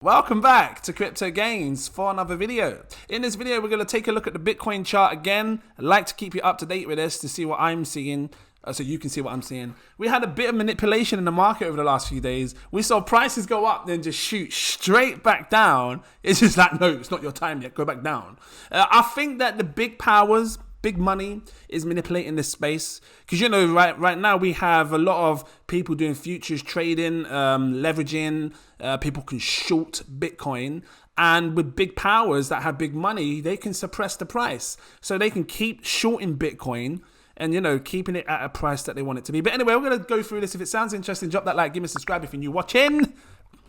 Welcome back to Crypto Gains for another video. In this video, we're going to take a look at the Bitcoin chart again. I'd like to keep you up to date with this to see what I'm seeing, so you can see what I'm seeing. We had a bit of manipulation in the market over the last few days. We saw prices go up, then just shoot straight back down. It's just like, no, it's not your time yet. Go back down. I think that the big powers, big money is manipulating this space because, you know, right now we have a lot of people doing futures trading, leveraging. People can short Bitcoin, and with big powers that have big money, they can suppress the price. So they can keep shorting Bitcoin and, you know, keeping it at a price that they want it to be. But anyway, we're going to go through this. If it sounds interesting, drop that like, give me a subscribe if you're new watching.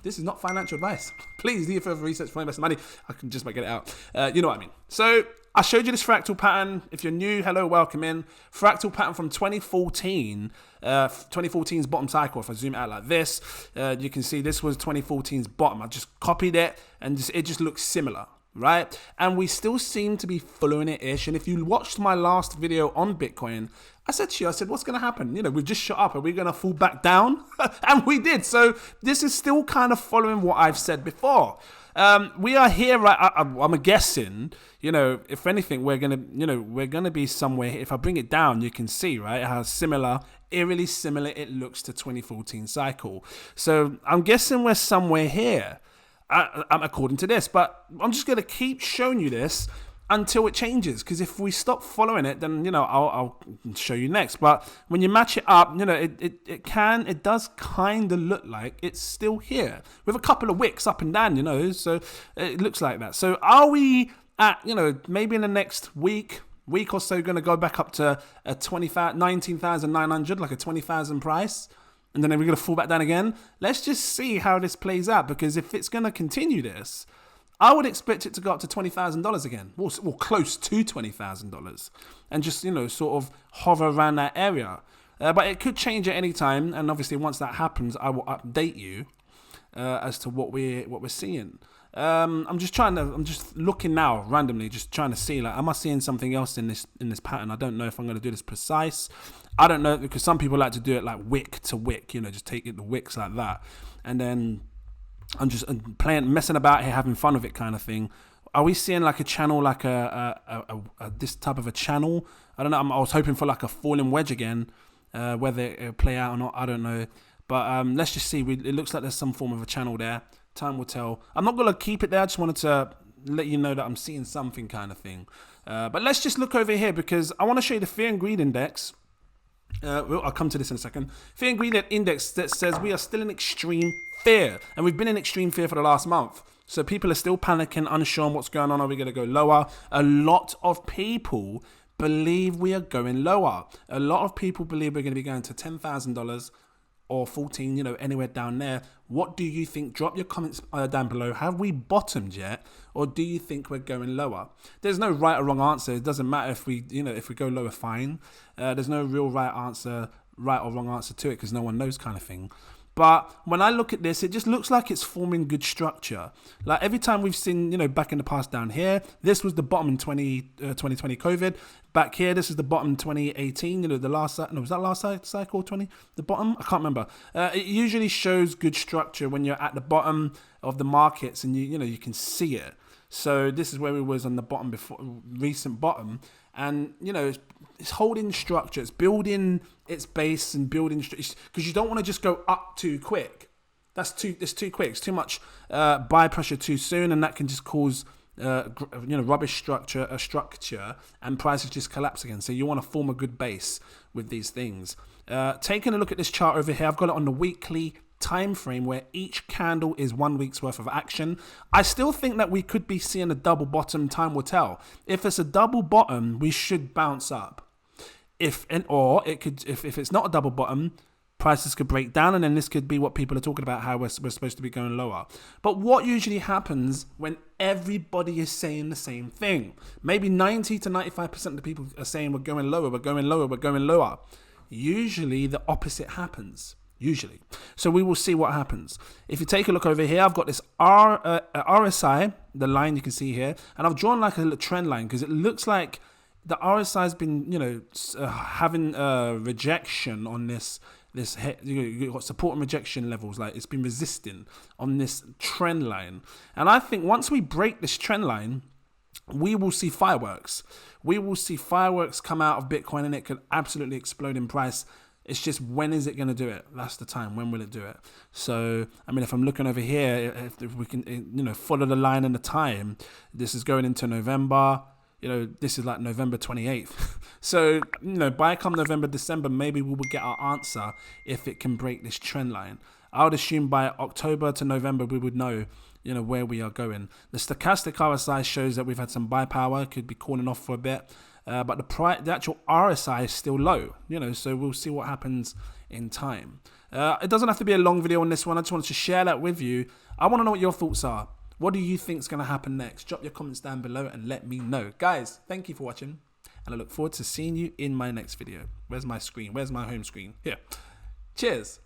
This is not financial advice. Please do your further research before investing money. I can just make it out. You know what I mean. So I showed you this fractal pattern. If you're new, hello, welcome in. Fractal pattern from 2014. 2014's bottom cycle. If I zoom out like this, you can see this was 2014's bottom. I just copied it and it just looks similar, right? And we still seem to be following it-ish. And if you watched my last video on Bitcoin, I said to you, what's going to happen? You know, we've just shot up. Are we going to fall back down? And we did. So this is still kind of following what I've said before. We are here, right? I'm guessing, you know, if anything, we're going to be somewhere. If I bring it down, you can see, right, how similar, eerily similar it looks to 2014 cycle. So I'm guessing we're somewhere here, according to this, but I'm just going to keep showing you this until it changes, because if we stop following it, then, you know, I'll show you next. But when you match it up, you know, it does kind of look like it's still here with a couple of wicks up and down, you know, so it looks like that. So are we at, you know, maybe in the next week or so going to go back up to a 19,900, like a 20,000 price? And then we're going to fall back down again. Let's just see how this plays out, because if it's going to continue this, I would expect it to go up to $20,000 again, or close to $20,000, and just, you know, sort of hover around that area. But it could change at any time, and obviously once that happens, I will update you as to what we're seeing. I'm just looking now randomly, just trying to see, like, am I seeing something else in this pattern? I don't know if I'm going to do this precise. I don't know, because some people like to do it like wick to wick, you know, just take it the wicks like that, and then I'm just messing about here, having fun with it, kind of thing. Are we seeing like a channel, like this type of a channel? I don't know. I was hoping for like a falling wedge again, whether it'll play out or not, I don't know. But let's just see. It looks like there's some form of a channel there. Time will tell. I'm not gonna keep it there. I just wanted to let you know that I'm seeing something, kind of thing. But let's just look over here, because I want to show you the fear and greed index. I'll come to this in a second. Fear and greed index that says we are still in extreme fear, and we've been in extreme fear for the last month. So people are still panicking, unsure on what's going on. Are we going to go lower? A lot of people believe we are going lower. A lot of people believe we're going to be going to $10,000 or 14, you know, anywhere down there. What do you think? Drop your comments down below. Have we bottomed yet, or do you think we're going lower? There's no right or wrong answer. It doesn't matter if we go lower, fine. There's no real right or wrong answer to it, because no one knows, kind of thing. But when I look at this, it just looks like it's forming good structure. Like every time we've seen, you know, back in the past down here, this was the bottom in 2020 COVID. Back here, this is the bottom 2018. You know, was that last cycle 20? The bottom? I can't remember. It usually shows good structure when you're at the bottom of the markets, and you can see it. So this is where we was on the bottom before, recent bottom. And, you know, it's holding structure. It's building its base and building, because you don't want to just go up too quick. It's too quick. It's too much buy pressure too soon, and that can just cause rubbish structure, and prices just collapse again. So you want to form a good base with these things. Taking a look at this chart over here, I've got it on the weekly time frame, where each candle is 1 week's worth of action. I still think that we could be seeing a double bottom. Time will tell. If it's a double bottom, we should bounce up. If it's not a double bottom, prices could break down, and then this could be what people are talking about, how we're supposed to be going lower. But what usually happens when everybody is saying the same thing? Maybe 90 to 95% of the people are saying we're going lower, we're going lower, we're going lower. Usually the opposite happens. Usually. So we will see what happens. If you take a look over here, I've got this RSI, the line you can see here, and I've drawn like a little trend line, because it looks like the RSI has been, having a rejection on this this, you've got support and rejection levels, like it's been resisting on this trend line. And I think once we break this trend line, we will see fireworks. We will see fireworks come out of Bitcoin, and it could absolutely explode in price. It's just, when is it going to do it? That's the time. When will it do it? So, I mean, if I'm looking over here, if we can, follow the line and the time, this is going into November. This is like November 28th. So, by come November, December, maybe we will get our answer if it can break this trend line. I would assume by October to November, we would know, where we are going. The stochastic RSI shows that we've had some buy power, could be cooling off for a bit. But the actual RSI is still low, so we'll see what happens in time. It doesn't have to be a long video on this one. I just wanted to share that with you. I want to know what your thoughts are. What do you think is going to happen next? Drop your comments down below and let me know. Guys, thank you for watching, and I look forward to seeing you in my next video. Where's my screen? Where's my home screen? Here. Cheers.